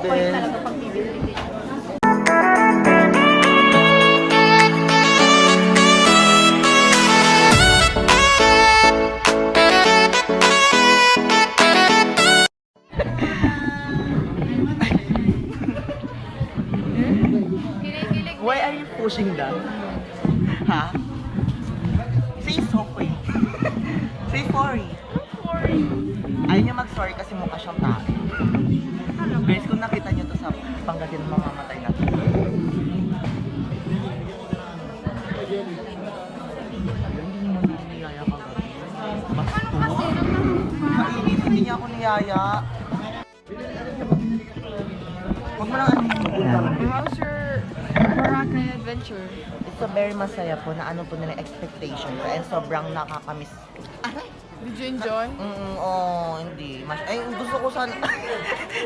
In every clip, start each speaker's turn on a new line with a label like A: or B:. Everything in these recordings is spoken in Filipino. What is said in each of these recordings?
A: ako yung talaga pag bibili.
B: Why are you pushing that? Ha? Say sorry. Say sorry. Ayaw niya mag-sorry kasi mukha siyang tao. Guys, kung nakita niyo to sa Pangasinan, mamamatay na. Mainit, hindi niya ako niyaya. Huwag mo lang
A: How's your Boracay adventure?
B: It's a very masaya po na ano po nila expectation ko and sobrang nakakamiss.
A: Did you enjoy?
B: Hindi. Ay, gusto ko sana.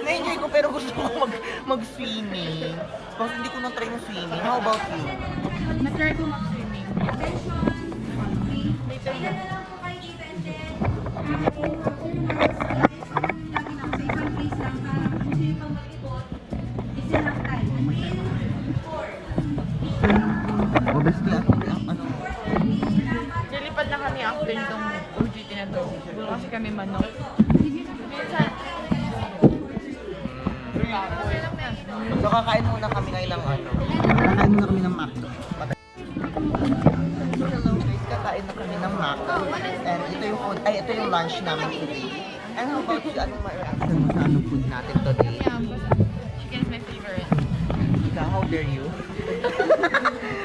B: Na-enjoy ko pero gusto ko mag-swimming. Kasi hindi ko na-try ng swimming. How about you?
A: Na-try ko mag-swimming. Later na.
B: Obviously, ano?
A: Nilipad na kami after itong OJT na to. Siguro kasi kami manok. Minsan.
B: So, kakain muna kami ngayong ano. Kakain muna kami ng macdo. So, hello guys, kakain na kami ng macdo. And ito yung food, ito yung lunch namin today. And how about you? Anong ma-reaction mo sa anong food natin today?
A: Chicken is my favorite.
B: Ikaw, how dare you?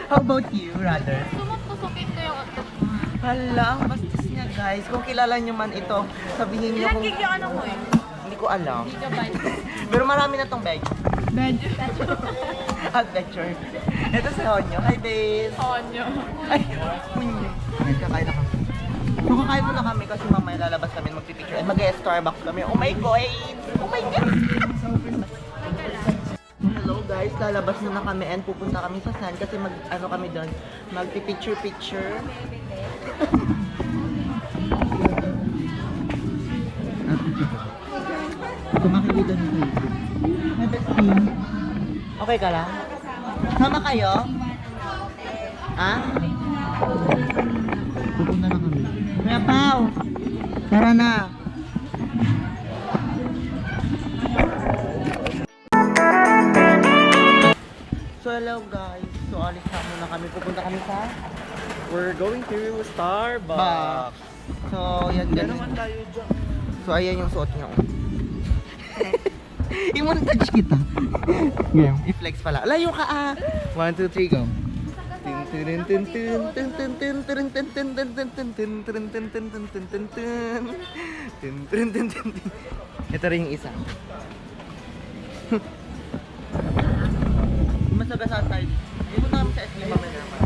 B: How about you, rather?
A: Sumok-tusukin ko yung otot.
B: Hala, ang bastos niya guys. Kung kilala niyo man ito, sabihin niyo
A: Ilang
B: kung...
A: gig yung ano mo eh?
B: Hindi ko alam.
A: Gigabyte.
B: Pero marami na tong veg.
A: Bed.
B: At lecture. Ito si Honyo. Hi, babe.
A: Onyo.
B: Ay, Honyo. Ay, kakain na kami. So, kakain muna kami kasi mamaya lalabas kami magpipicture. And mag-Starbucks kami. Oh my God! Oh my God! Hello guys, lalabas na kami and pupunta kami sa sand kasi ano kami doon, magpipicture-picture. Kumakilita nito. Hi, bestie. Okay ka lang? Sama kayo? Ha? Pupunta na kami. Kuya Pao! Tara na! So hello guys, so alis na muna kami, pupunta kami sa
C: We're going to Starbucks.
B: So yan ganun.
C: tayo dyan.
B: So ayan yung suot niya. I-montage kita. Game, i-flex pala. Layo ka ah. 1, 2, 3, go. Ito rin yung isa. Masagasaan tayo. Hindi mo namin sa SB mamaya naman.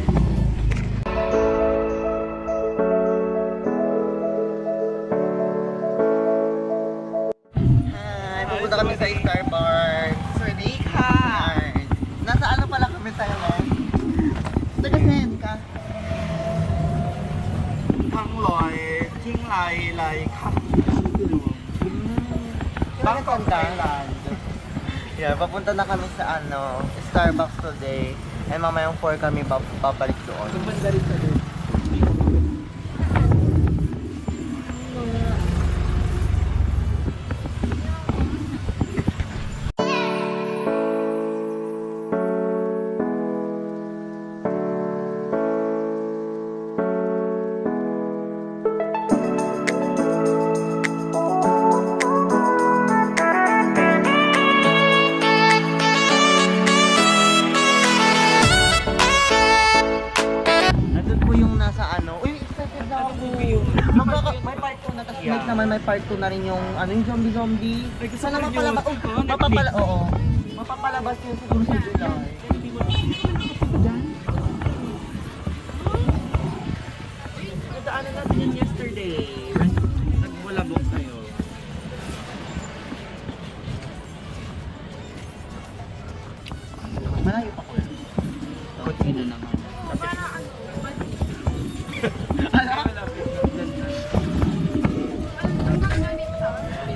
B: Hi, pupunta kami sa Starbucks. Ready ka? Nasa ano pala kami tayo ngayon? Taga-send ka?
C: ทั้งลอยทิ้งลายลายขับ
B: Bakit Thailand? Yeah, papunta na kami sa ano, Starbucks today. And mamayang 4 kami babalik doon.
C: Banda rin sa doon.
B: Nandun po yung nasa ano. Uy, excited na ako. May part 2 na. Tapos next naman may part 2 na rin yung ano yung zombie. Sana mapalabas. Oo. Mapapalabas yun siguro sa July.
C: Nadaanan natin yan yesterday. Nagwalabok tayo.
B: Malayo pa ko.
C: Kotse na naman.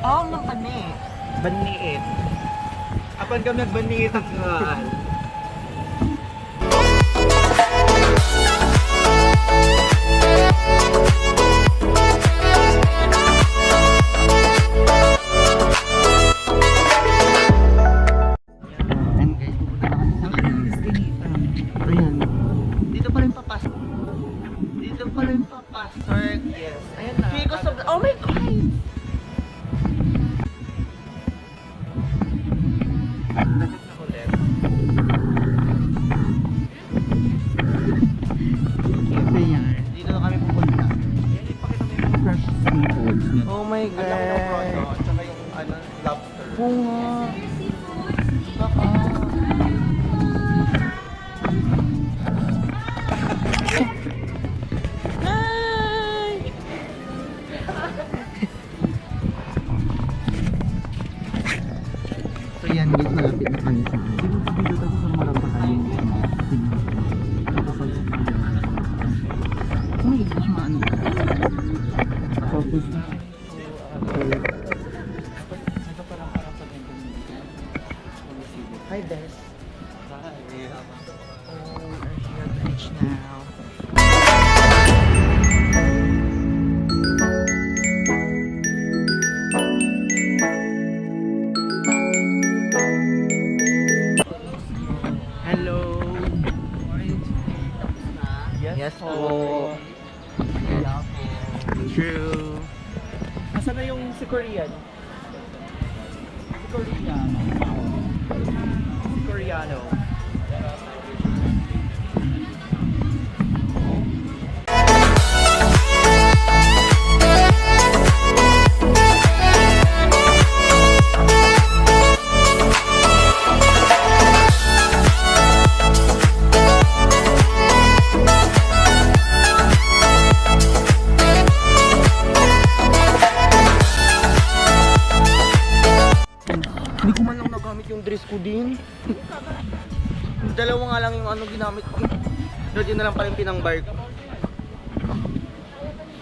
B: Oo, ng kami.
C: Baniit. Kapan kami nagbanding itakal?
B: And guys, pupunta na kami sa ayan. Dito pa rin papasok. Dito pa rin papasok. Yes.
A: Ayan na.
B: Feel ko sobrang... Oh my God! Kasi yan. Dito na kami pupunta. Fresh seafoods. Oh my
C: Alam mo yung prawn,
B: God.
C: tsaka yung ano, lobster.
B: Bunga. Baka. Hi! So yan guys, malapit na kami sa dito tayo sa Marapahan. Oh my gosh, maano. Tapos hi Bess. Oh, we're here at the beach now. Hello. Yes po. True.
C: Asan na yung si Korean? Si Koreano. Si Koreano.
B: Hindi ko man lang nagamit yung dress ko din. Dalawa nga lang yung ano ginamit ko. Pero yun na lang pala yung pinang-bar ko.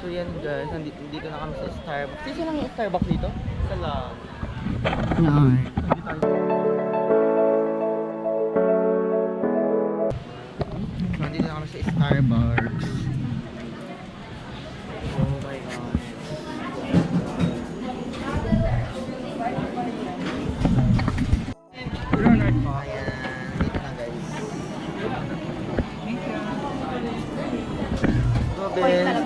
B: So yan guys, dito na kami sa Starbucks. Sisi lang yung Starbucks dito?
C: Isa lang.
B: Yan. So nandito na kami sa Starbucks. Oh my God. Ayan, dito na guys. Go, Ben.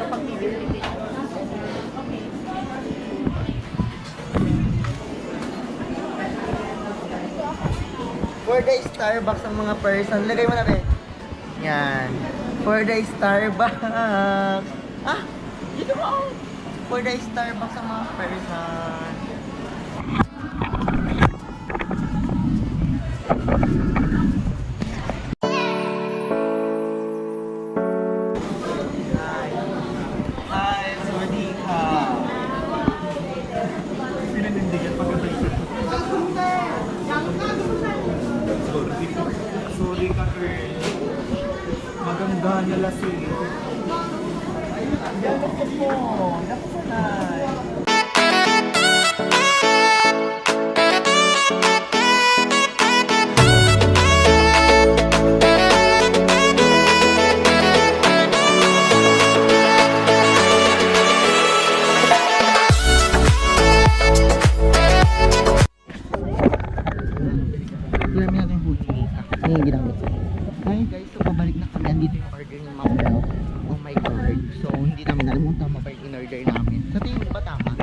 B: For the Starbucks ang mga person. Lagay mo na, Ben. Yan. For the Starbucks. Ah! Dito mo. For the Starbucks ang mga person.
C: Hi, sorry ka. Pinanindigan pagkabalik. Sorry ka, girl. Maganda na lasing. Yan ako po. Nakasanay.
B: Alam natin yung huli nita. Yan yung ginamit ko. Hi guys, so pabalik na kami. Andito yung order ni Ma'am Bel. Oh my God. So hindi namin alam kung tama ba yung in-order namin. Sa tingin mo ba tama?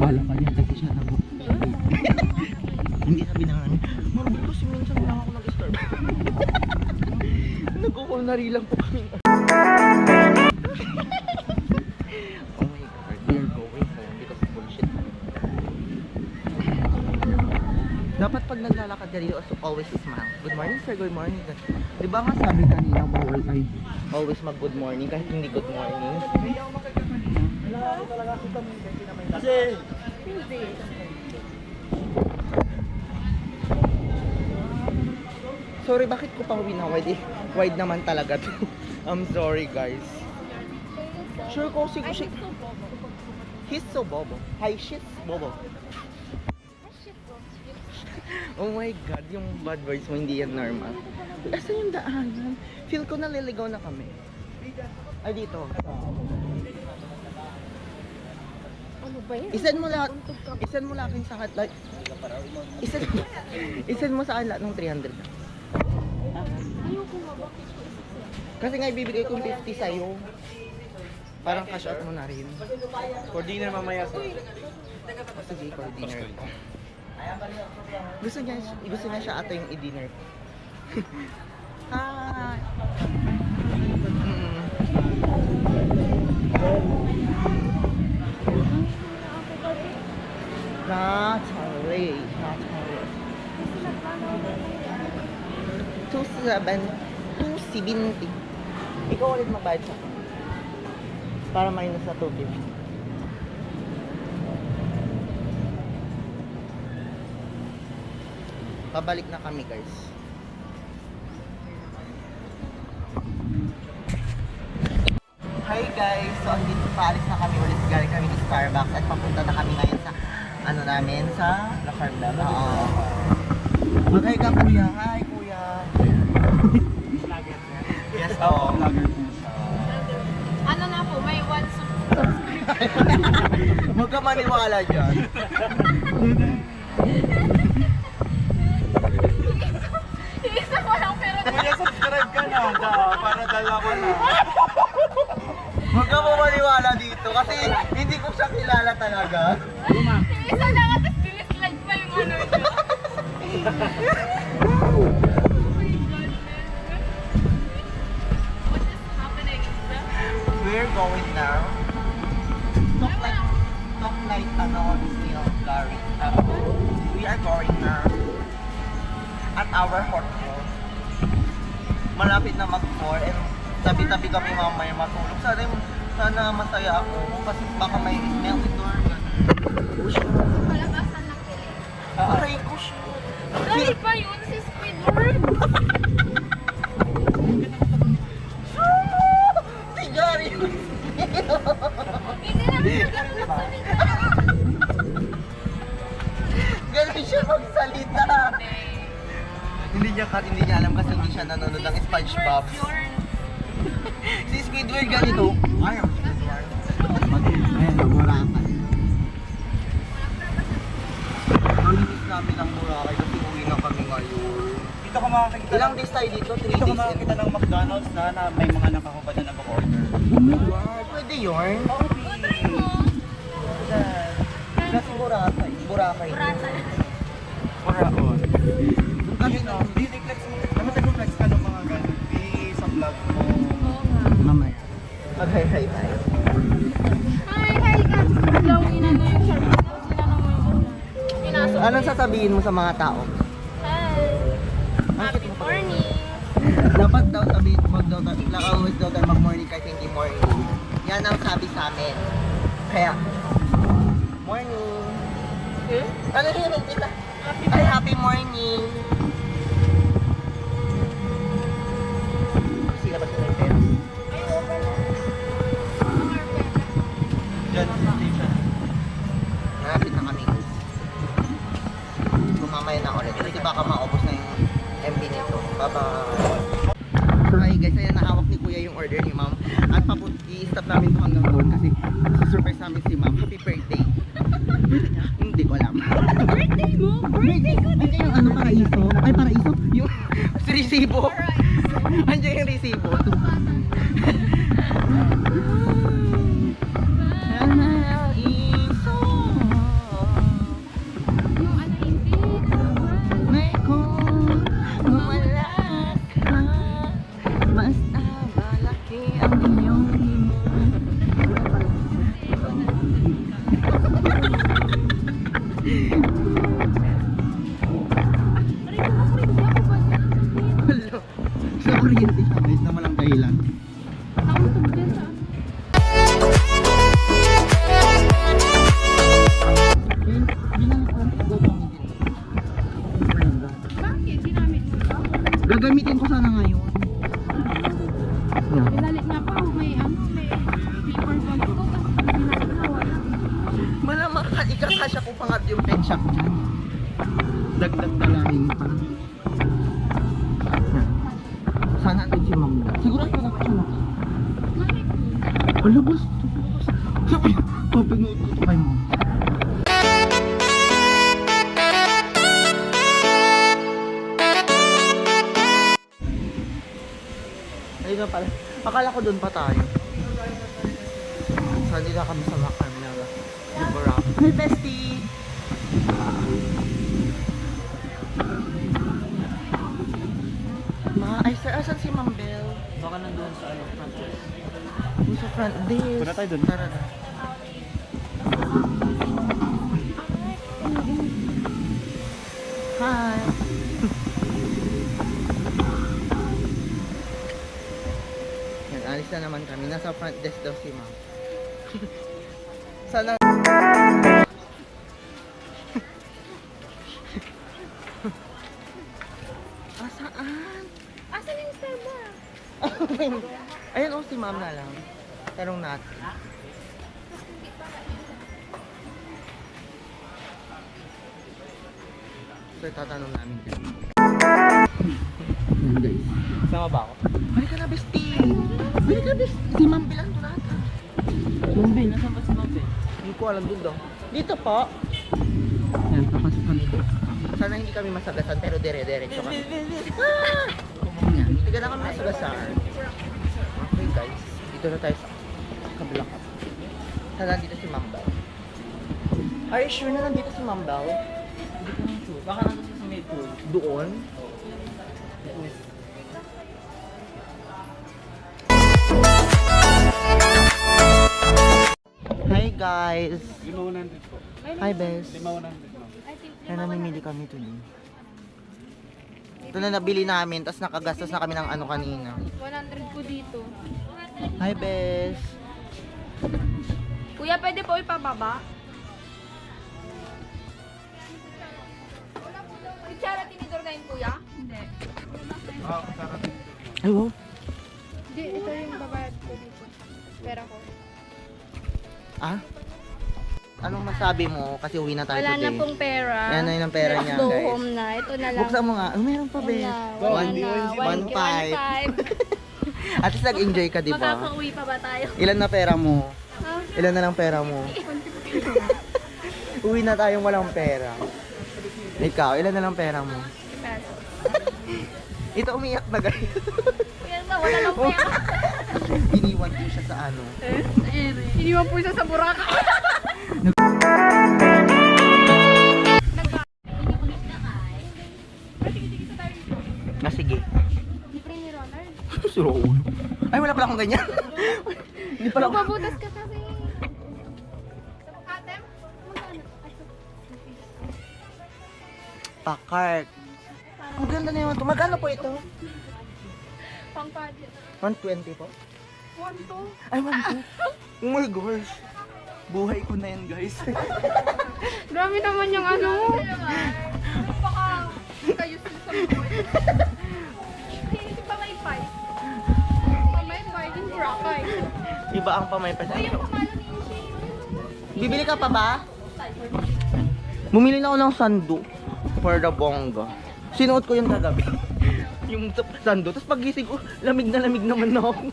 B: Wala pa din kasi siya nag Hindi sabi na nga. Marami kasi minsan lang ako nag-start. Nag-culinary lang po kami. Oh my God. We are going home because of bullshit. Dapat pag naglalakad ka dito, so always smile. Good morning sir, good morning. Di ba nga sabi kanina, bawal ay always mag good morning kahit hindi good morning.
C: Kasi,
B: Sorry, bakit ko pang winawide eh? Wide naman talaga to. I'm sorry guys. Sure ko si He's so bobo. Hi, she's bobo. Oh my God, yung bad words mo hindi yan normal. Asan yung daanan? Feel ko naliligaw na kami. Ay, dito.
D: Ano ba yan?
B: Isend mo lahat. Isend mo lahat sa akin. Like, isend mo sa akin lahat ng 300 na.
D: Ayoko nga, bakit ko isa?
B: Kasi nga ibibigay kong 50 sa'yo. Parang cash out mo na rin.
C: For dinner mamaya sa...
B: Sige, for dinner ko. Gusto niya siya ata yung i-dinner ko. Hi! Natalie. 270. Ikaw ulit magbayad sa akin. Para minus na 250. Pabalik na kami, guys. Hi guys! So, andito paalis na kami ulit. Galing kami sa Starbucks at papunta na kami ngayon sa ano namin sa La Carla. Oo. Mag-hi ka, kuya. Hi, kuya. Yes, oo.
D: Ano na po, may one
B: Huwag ka maniwala dyan.
D: Isa ko lang pero
C: Kuya, subscribe ka na. Para dalawa na.
B: Huwag ka maniwala dito kasi hindi ko siya kilala talaga.
D: isa lang at dislike pa yung ano niya. Oh my God, what is happening?
B: We're going now. Talk like ano, Neil Gary. We are going now at our hotel. Malapit na mag-4 and tabi-tabi kami mamaya matulog. Sana masaya ako kasi baka may smell door.
D: Palabasan ng pili.
B: Aray ko siya.
D: Dahil pa yun si Squidward.
B: Si Gary!
D: Hindi namin ganun magsalita.
B: Ganun siya magsalita. Hindi niya alam kasi hindi siya nanonood ng SpongeBob. Si Squidward ganito. Ay, ang Squidward. Ayan, Boracay. Ang miss namin ang Boracay kasi uwi na kami ngayon.
C: Dito ka makakita.
B: Ilang days tayo dito? 3
C: Dito ka
B: days.
C: makakita ng McDonald's na may mga nakakubad na nag-order.
B: Oh my God, pwede yun? Nasa Boracay. Boracay.
C: Oraon. Kasi no, di-flex mo. Naman nag-flex ka ng mga ganun. Sa vlog mo.
B: Mamaya. Mag-hi-hi tayo.
D: Hi guys. Hello, inano yung shirt. Inano mo yung pinasok.
B: Anong sasabihin mo sa mga tao?
D: Hi. Happy morning.
B: Dapat daw sabihin, always daw tayo mag-morning kahit hindi morning. Yan ang sabi sa amin. Kaya, morning. Ano yun? Ay, happy morning. Sila ba sila yung pera?
C: Diyan, station.
B: Malapit na kami. Gumamaya na ulit. Kasi baka maubos na yung MB nito. Bye-bye. So hi guys, ayan nahawak ni Kuya yung order ni Ma'am. At i-stop namin ito hanggang doon kasi surprise namin si Ma'am. Happy birthday. Hindi ko alam.
D: Birthday mo? Birthday ko.
B: Andiyan yung ano, paraiso? Ay, paraiso? Yung resibo. Andiyan yung resibo. Paraiso.
D: Yung ano hindi.
B: May kung umalas ka, basta malaki ang iyong himo. Hello. Sa kuryente siya guys na walang dahilan.
D: Nakutog din sa Bakit? Ginamit mo ba?
B: Gagamitin ko sana ngayon. Yeah.
D: Ilalit nga pa. May may paper bag ko. Tapos ginagawa na.
B: Malamang ikakasya ko pa nga yung pen shop dyan. Dagdag talahin pa. Yan. Saan natin si Ma'am? Siguro ito na siya na. Wala ba? Sabi, papanood ko ito kay Ma'am. Ayun na pala. Akala ko doon pa tayo. So, hindi na kami sa Carmela. Libera. Hi, bestie! Ay, sir, asan si Ma'am Belle?
C: Baka nandun sa ano, front desk.
B: Yung sa front desk.
C: Punta tayo dun.
B: Tara na. Hi! Yan, alis na naman kami. Nasa front desk daw si Ma'am. Sana... Saan?
D: Asan yung Starbucks?
B: Ayun, si Ma'am na lang. Tanong natin. So, tatanong namin din. Yan, guys.
C: Sama ba ako?
B: Halika na, bestie! Halika na, bestie! Si Ma'am Bill ando natin.
C: Ma'am Ben, nasaan ba si Ma'am Ben?
B: Hindi ko alam doon daw. Dito po. Yan, tapos kami. Sana hindi kami masagasan, pero dire-diretso kami. Yan, hindi ka na kami masagasan. Okay, guys. Dito na tayo sa kabila ka. Sana nandito si Ma'am Belle. Are you sure na nandito si Ma'am Belle?
C: Hindi ko lang sure. Baka nandun siya sa may pool.
B: Doon? Hi guys!
C: 5,100 po.
B: Hi Bes!
C: 5,100 ma'am.
B: Kaya namimili kami today. Ito na nabili namin, tapos nakagastos na kami ng ano kanina.
D: 100 po dito.
B: Hi Bes!
D: Kuya, pwede po ipababa? Kutsara tinidor na yun, kuya? Hindi.
C: Sarap.
B: Ay wow!
D: Hindi, ito yung babayad ko dito. Pera ko.
B: Ah? Anong masabi mo? Kasi uwi na tayo
D: Wala
B: today.
D: na pong pera.
B: Yan na yung pera
D: Let's
B: niya,
D: go
B: guys.
D: home na. Ito na lang.
B: Buksan mo nga. Oh, meron pa Bes.
D: Wala
B: One-
D: na.
B: 1.5. At least nag-enjoy ka, di ba?
D: Makakauwi pa ba tayo?
B: Ilan na pera mo?
D: Ah,
B: Ilan na lang pera mo? Uwi na tayong walang pera. Ikaw, ilan na lang pera mo?
D: pesos.
B: Ito umiyak na guys.
D: Kaya na, wala lang pera.
B: Iniwan ko siya sa ano.
D: Iniwan po siya sa Boracay.
B: Ah, sige.
D: Libre ni Ronald.
B: Suro ulo. Ay, wala pala akong ganyan. Hindi pala ako.
D: Magbabutas ka kasi. Atem? Magkano?
B: Pakart. Ang ganda na yun. Magkano po ito?
D: Pang budget.
B: 120 po?
D: 1, 2.
B: Ay, 1 Oh my gosh. Buhay ko na yan, guys.
D: Grabe naman yung ano. Baka kayo sa buhay. Hindi pa may fight. May fight in Boracay.
B: Iba ang pamaypas.
D: Uy, yung pamalo ni Inchi.
B: Bibili ka pa ba? Bumili na ako ng sando for the bongga. Sinuot ko yung kagabi. Yung sando. Tapos pagising ko, lamig na lamig naman na ako.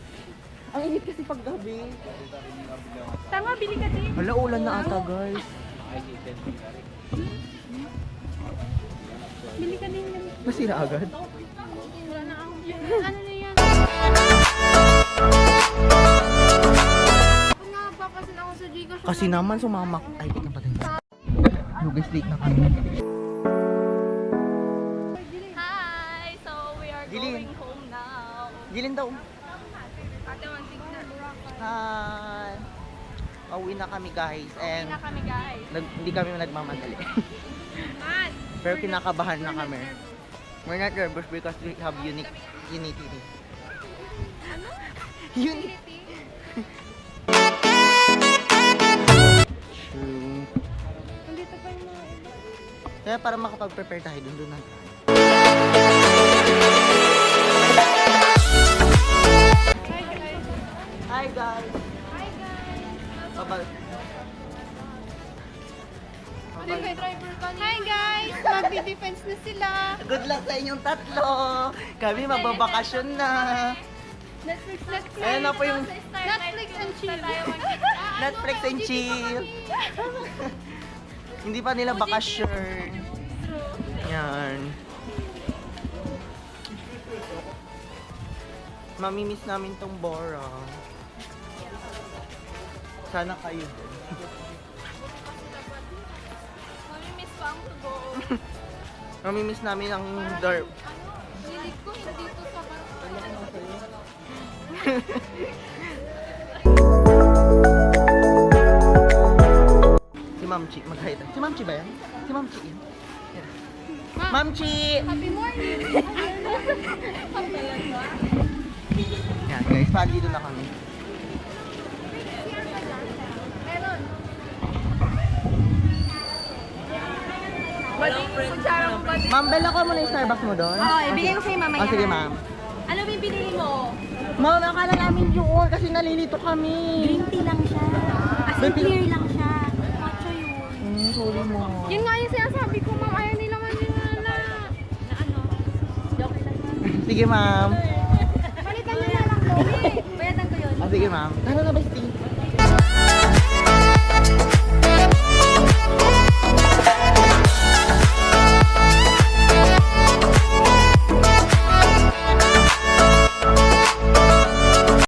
B: Ang init kasi paggabi.
D: Tama, bili ka din.
B: Hala, ulan na ata, guys.
D: Bili ka din yan.
B: Nasira agad.
D: Wala na ako. Ano na yan? Kung napapasin ako sa Gcash.
B: Kasi naman sumamak. Ay, wait na pa tayo. Hello guys, late na kami.
D: Hi! So, we are
B: Gilin.
D: going home now.
B: Gilin daw.
D: Ate, one thing na.
B: Hi. Pauwi na kami guys. And
D: Na kami, guys.
B: hindi kami nagmamadali.
D: Man!
B: Pero kinakabahan na kami. We're not nervous because we have unity. Unity. True.
D: Nandito pa yung mga iba.
B: Kaya para makapag-prepare tayo, doon na tayo.
D: Hi, guys.
B: Hi guys!
D: Hi, guys.
B: Babal.
D: Hi guys! Magdi-defense na sila.
B: Good luck sa inyong tatlo. Kami mababakasyon na.
D: Netflix.
B: Ayan na po yung
D: Netflix and chill.
B: Netflix and chill. Hindi pa nila bakasyon. Yan. Mamimiss namin tong Bora. Sana kayo din.
D: Mamimiss ko ang tugo.
B: Mamimiss namin ang dark.
D: Hilig ko hindi to sa barko.
B: Si Ma'am Chi, mag-hi tayo. Si Ma'am Chi ba yan? Si Ma'am Chi yan. Yan. Ma'am Chi!
D: Happy morning!
B: Yan guys, dito na kami.
D: Meron.
B: Ma'am, bella ko muna yung Starbucks mo doon.
E: Oo, ibigay ko sa'yo mamaya.
B: Oh, sige ma'am.
E: Ano ba yung binili mo?
B: Ma'am, akala namin yun kasi nalilito kami.
E: Green tea lang siya. As in clear lang siya. Matcha yun.
B: Sorry mo.
D: Yun nga yung sinasabi ko, ma'am. Ayaw nila maniwala.
E: Na ano? Joke lang.
B: Sige ma'am.
D: Palitan nyo na lang ko.
E: Bayadan ko yun.
B: Sige ma'am. Tara na ba, Steve?